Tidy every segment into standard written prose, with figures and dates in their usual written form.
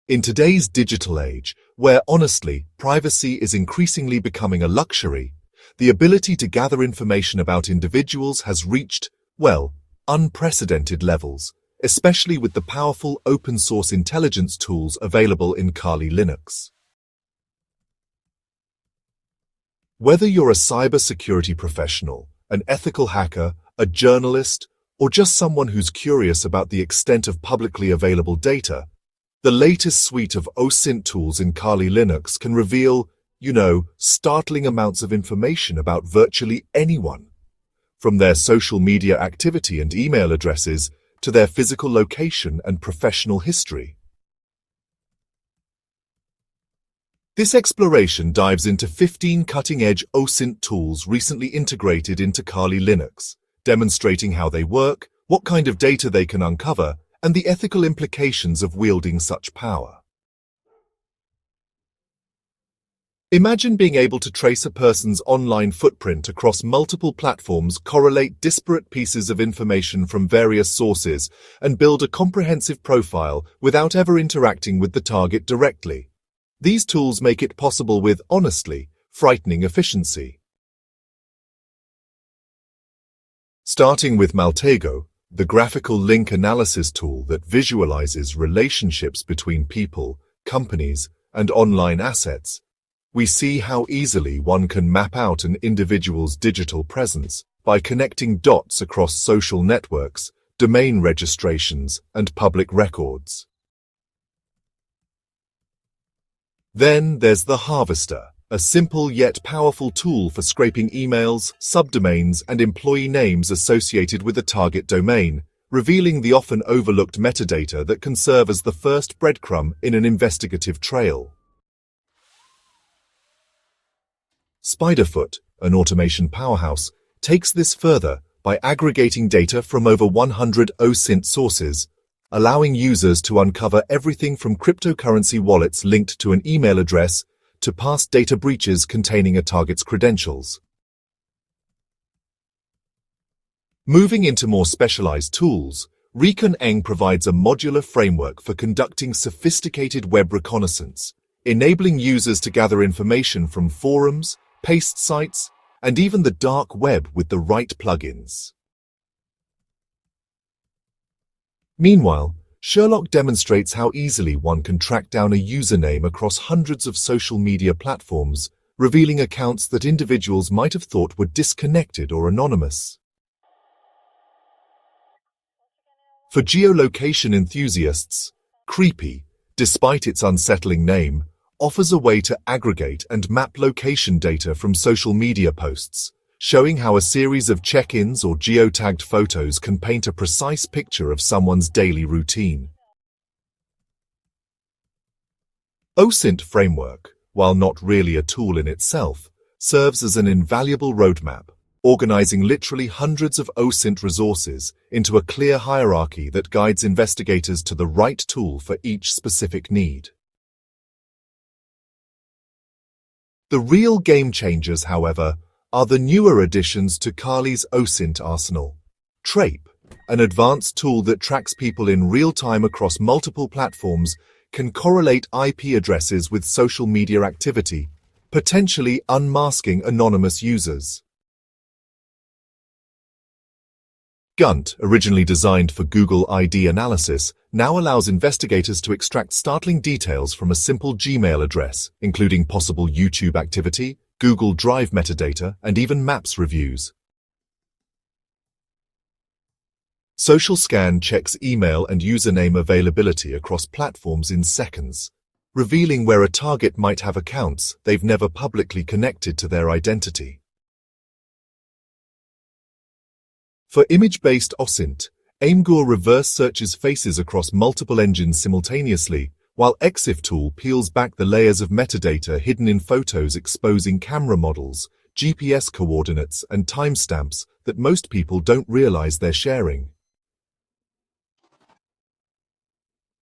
In today's digital age, where honestly, privacy is increasingly becoming a luxury, the ability to gather information about individuals has reached, well, unprecedented levels, especially with the powerful open-source intelligence tools available in Kali Linux. Whether you're a cybersecurity professional, an ethical hacker, a journalist, or just someone who's curious about the extent of publicly available data, the latest suite of OSINT tools in Kali Linux can reveal, startling amounts of information about virtually anyone, from their social media activity and email addresses to their physical location and professional history. This exploration dives into 15 cutting-edge OSINT tools recently integrated into Kali Linux, demonstrating how they work, what kind of data they can uncover, and the ethical implications of wielding such power. Imagine being able to trace a person's online footprint across multiple platforms, correlate disparate pieces of information from various sources, and build a comprehensive profile without ever interacting with the target directly. These tools make it possible with, honestly, frightening efficiency. Starting with Maltego, the graphical link analysis tool that visualizes relationships between people, companies, and online assets, we see how easily one can map out an individual's digital presence by connecting dots across social networks, domain registrations, and public records. Then there's theHarvester, a simple yet powerful tool for scraping emails, subdomains, and employee names associated with a target domain, revealing the often overlooked metadata that can serve as the first breadcrumb in an investigative trail. SpiderFoot, an automation powerhouse, takes this further by aggregating data from over 100 OSINT sources, allowing users to uncover everything from cryptocurrency wallets linked to an email address to past data breaches containing a target's credentials. Moving into more specialized tools, Recon-ng provides a modular framework for conducting sophisticated web reconnaissance, enabling users to gather information from forums, paste sites, and even the dark web with the right plugins. Meanwhile, Sherlock demonstrates how easily one can track down a username across hundreds of social media platforms, revealing accounts that individuals might have thought were disconnected or anonymous. For geolocation enthusiasts, Creepy, despite its unsettling name, offers a way to aggregate and map location data from social media posts, showing how a series of check-ins or geotagged photos can paint a precise picture of someone's daily routine. OSINT framework, while not really a tool in itself, serves as an invaluable roadmap, organizing literally hundreds of OSINT resources into a clear hierarchy that guides investigators to the right tool for each specific need. The real game changers, however, are the newer additions to Kali's OSINT arsenal. Trape, an advanced tool that tracks people in real time across multiple platforms, can correlate IP addresses with social media activity, potentially unmasking anonymous users. GHunt, originally designed for Google ID analysis, now allows investigators to extract startling details from a simple Gmail address, including possible YouTube activity, Google Drive metadata, and even Maps reviews. SocialScan checks email and username availability across platforms in seconds, revealing where a target might have accounts they've never publicly connected to their identity. For image-based OSINT, Aimgur reverse searches faces across multiple engines simultaneously, while EXIF tool peels back the layers of metadata hidden in photos, exposing camera models, GPS coordinates, and timestamps that most people don't realize they're sharing.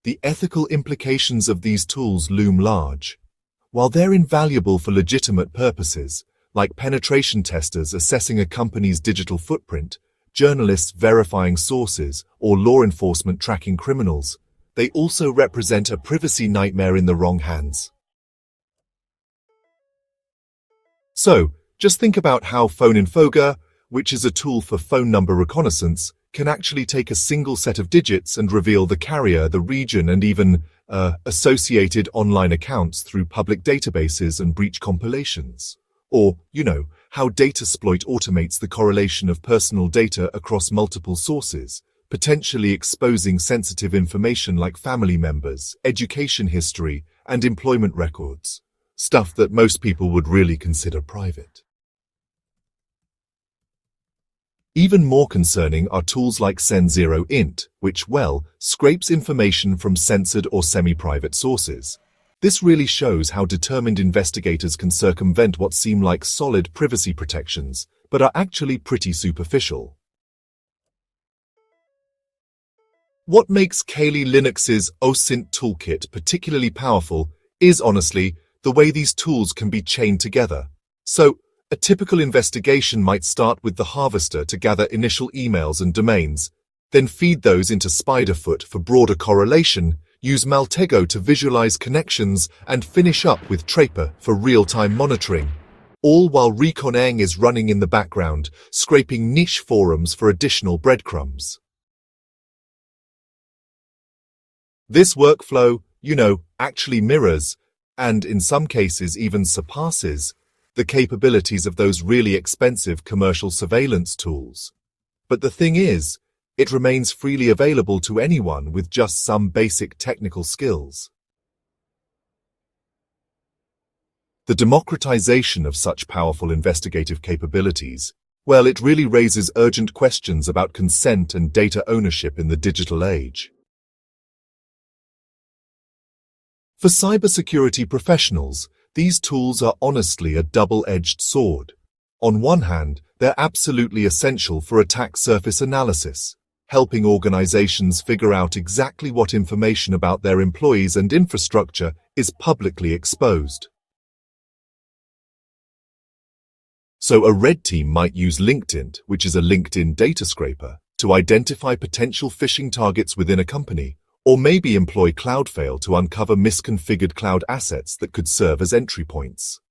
The ethical implications of these tools loom large. While they're invaluable for legitimate purposes, like penetration testers assessing a company's digital footprint, journalists verifying sources, or law enforcement tracking criminals, they also represent a privacy nightmare in the wrong hands. So, just think about how PhoneInfoga, which is a tool for phone number reconnaissance, can actually take a single set of digits and reveal the carrier, the region, and even associated online accounts through public databases and breach compilations. Or, how DataSploit automates the correlation of personal data across multiple sources, potentially exposing sensitive information like family members, education history, and employment records, stuff that most people would really consider private. Even more concerning are tools like Sen0int, which, scrapes information from censored or semi-private sources. This really shows how determined investigators can circumvent what seem like solid privacy protections, but are actually pretty superficial. What makes Kali Linux's OSINT toolkit particularly powerful is, honestly, the way these tools can be chained together. So, a typical investigation might start with theHarvester to gather initial emails and domains, then feed those into SpiderFoot for broader correlation, use Maltego to visualize connections, and finish up with Trape for real-time monitoring, all while Recon-ng is running in the background, scraping niche forums for additional breadcrumbs. This workflow, actually mirrors, and in some cases even surpasses, the capabilities of those really expensive commercial surveillance tools. But the thing is, it remains freely available to anyone with just some basic technical skills. The democratization of such powerful investigative capabilities, it really raises urgent questions about consent and data ownership in the digital age. For cybersecurity professionals, these tools are honestly a double-edged sword. On one hand, they're absolutely essential for attack surface analysis, helping organizations figure out exactly what information about their employees and infrastructure is publicly exposed. So a red team might use LinkedIn, which is a LinkedIn data scraper, to identify potential phishing targets within a company, or maybe employ Cloudflare to uncover misconfigured cloud assets that could serve as entry points.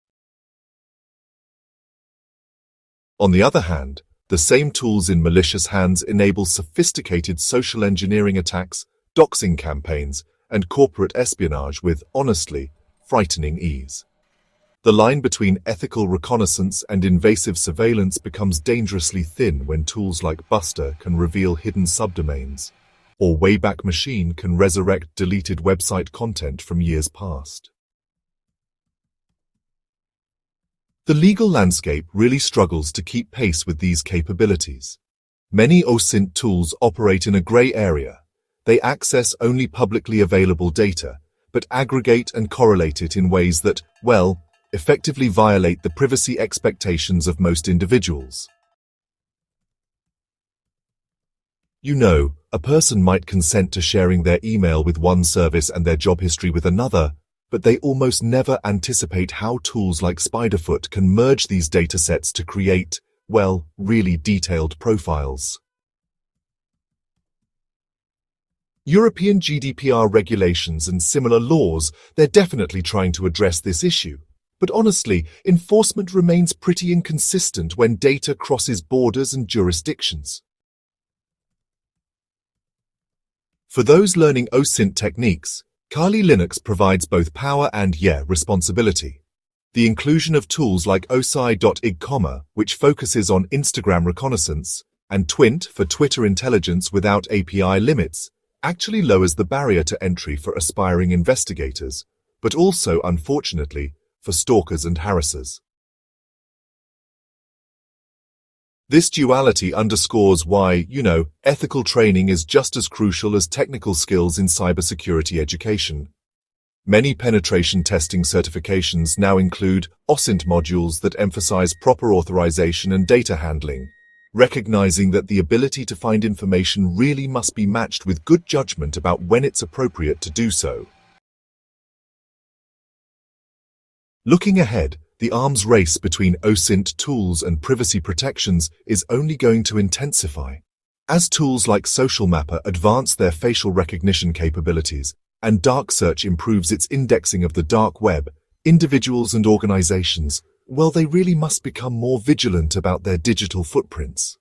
On the other hand, the same tools in malicious hands enable sophisticated social engineering attacks, doxing campaigns, and corporate espionage with, honestly, frightening ease. The line between ethical reconnaissance and invasive surveillance becomes dangerously thin when tools like Buster can reveal hidden subdomains, or Wayback Machine can resurrect deleted website content from years past. The legal landscape really struggles to keep pace with these capabilities. Many OSINT tools operate in a gray area. They access only publicly available data, but aggregate and correlate it in ways that, effectively violate the privacy expectations of most individuals. A person might consent to sharing their email with one service and their job history with another, but they almost never anticipate how tools like SpiderFoot can merge these datasets to create, really detailed profiles. European GDPR regulations and similar laws, they're definitely trying to address this issue. But honestly, enforcement remains pretty inconsistent when data crosses borders and jurisdictions. For those learning OSINT techniques, Kali Linux provides both power and, responsibility. The inclusion of tools like osi.ig, which focuses on Instagram reconnaissance, and Twint for Twitter intelligence without API limits, actually lowers the barrier to entry for aspiring investigators, but also, unfortunately, for stalkers and harassers. This duality underscores why, ethical training is just as crucial as technical skills in cybersecurity education. Many penetration testing certifications now include OSINT modules that emphasize proper authorization and data handling, recognizing that the ability to find information really must be matched with good judgment about when it's appropriate to do so. Looking ahead, the arms race between OSINT tools and privacy protections is only going to intensify. As tools like SocialMapper advance their facial recognition capabilities and Dark Search improves its indexing of the dark web, individuals and organizations, well, they really must become more vigilant about their digital footprints.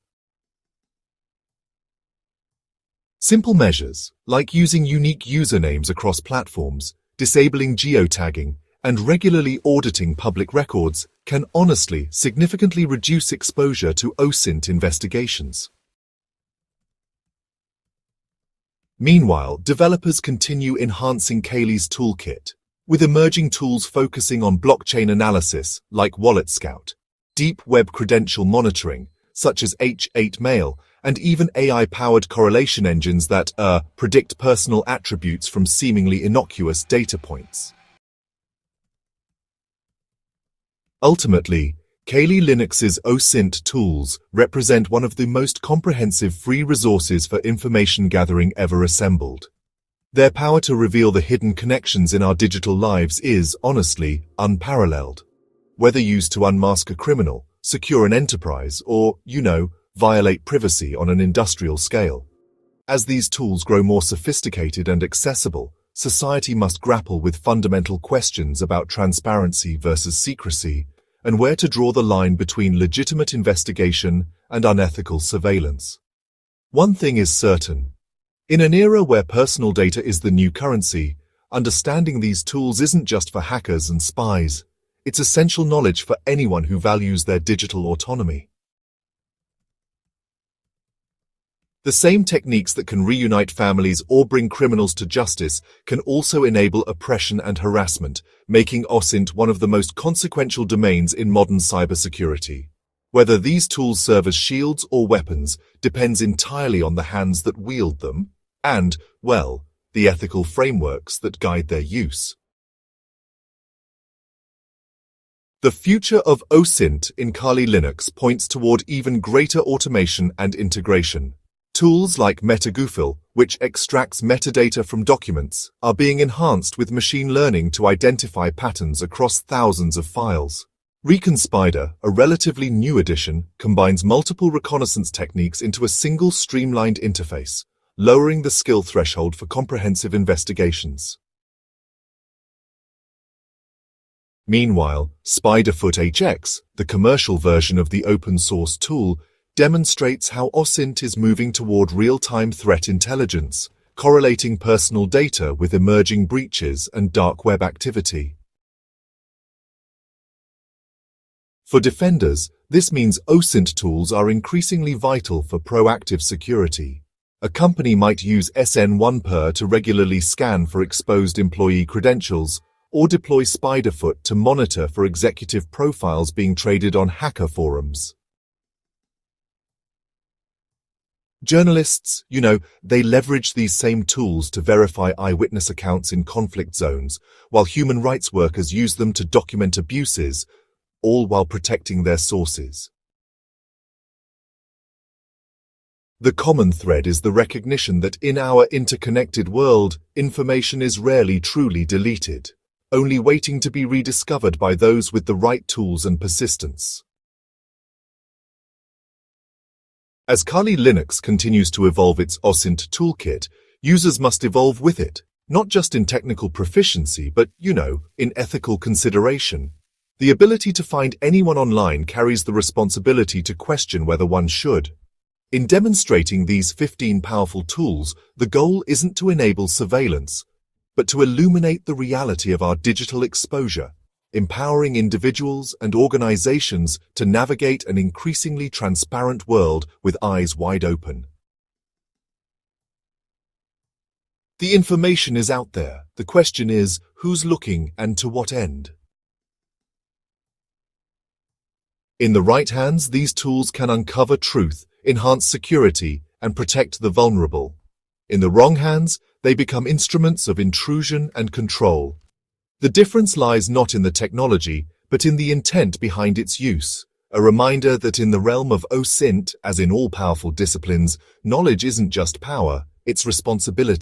Simple measures, like using unique usernames across platforms, disabling geotagging, and regularly auditing public records, can honestly significantly reduce exposure to OSINT investigations. Meanwhile, developers continue enhancing Kali's toolkit, with emerging tools focusing on blockchain analysis like Wallet Scout, deep web credential monitoring, such as H8Mail, and even AI-powered correlation engines that predict personal attributes from seemingly innocuous data points. Ultimately, Kali Linux's OSINT tools represent one of the most comprehensive free resources for information gathering ever assembled. Their power to reveal the hidden connections in our digital lives is, honestly, unparalleled. Whether used to unmask a criminal, secure an enterprise, or, violate privacy on an industrial scale. As these tools grow more sophisticated and accessible, society must grapple with fundamental questions about transparency versus secrecy, and where to draw the line between legitimate investigation and unethical surveillance. One thing is certain. In an era where personal data is the new currency, understanding these tools isn't just for hackers and spies. It's essential knowledge for anyone who values their digital autonomy. The same techniques that can reunite families or bring criminals to justice can also enable oppression and harassment, making OSINT one of the most consequential domains in modern cybersecurity. Whether these tools serve as shields or weapons depends entirely on the hands that wield them and, well, the ethical frameworks that guide their use. The future of OSINT in Kali Linux points toward even greater automation and integration. Tools like MetaGoofil, which extracts metadata from documents, are being enhanced with machine learning to identify patterns across thousands of files. Recon-Spider, a relatively new addition, combines multiple reconnaissance techniques into a single streamlined interface, lowering the skill threshold for comprehensive investigations. Meanwhile, SpiderFoot HX, the commercial version of the open-source tool, demonstrates how OSINT is moving toward real-time threat intelligence, correlating personal data with emerging breaches and dark web activity. For defenders, this means OSINT tools are increasingly vital for proactive security. A company might use SN1per to regularly scan for exposed employee credentials, or deploy SpiderFoot to monitor for executive profiles being traded on hacker forums. Journalists, they leverage these same tools to verify eyewitness accounts in conflict zones, while human rights workers use them to document abuses, all while protecting their sources. The common thread is the recognition that in our interconnected world, information is rarely truly deleted, only waiting to be rediscovered by those with the right tools and persistence. As Kali Linux continues to evolve its OSINT toolkit, users must evolve with it, not just in technical proficiency, but, in ethical consideration. The ability to find anyone online carries the responsibility to question whether one should. In demonstrating these 15 powerful tools, the goal isn't to enable surveillance, but to illuminate the reality of our digital exposure, empowering individuals and organizations to navigate an increasingly transparent world with eyes wide open. The information is out there. The question is, who's looking and to what end? In the right hands, these tools can uncover truth, enhance security, and protect the vulnerable. In the wrong hands, they become instruments of intrusion and control. The difference lies not in the technology, but in the intent behind its use. A reminder that in the realm of OSINT, as in all powerful disciplines, knowledge isn't just power, it's responsibility.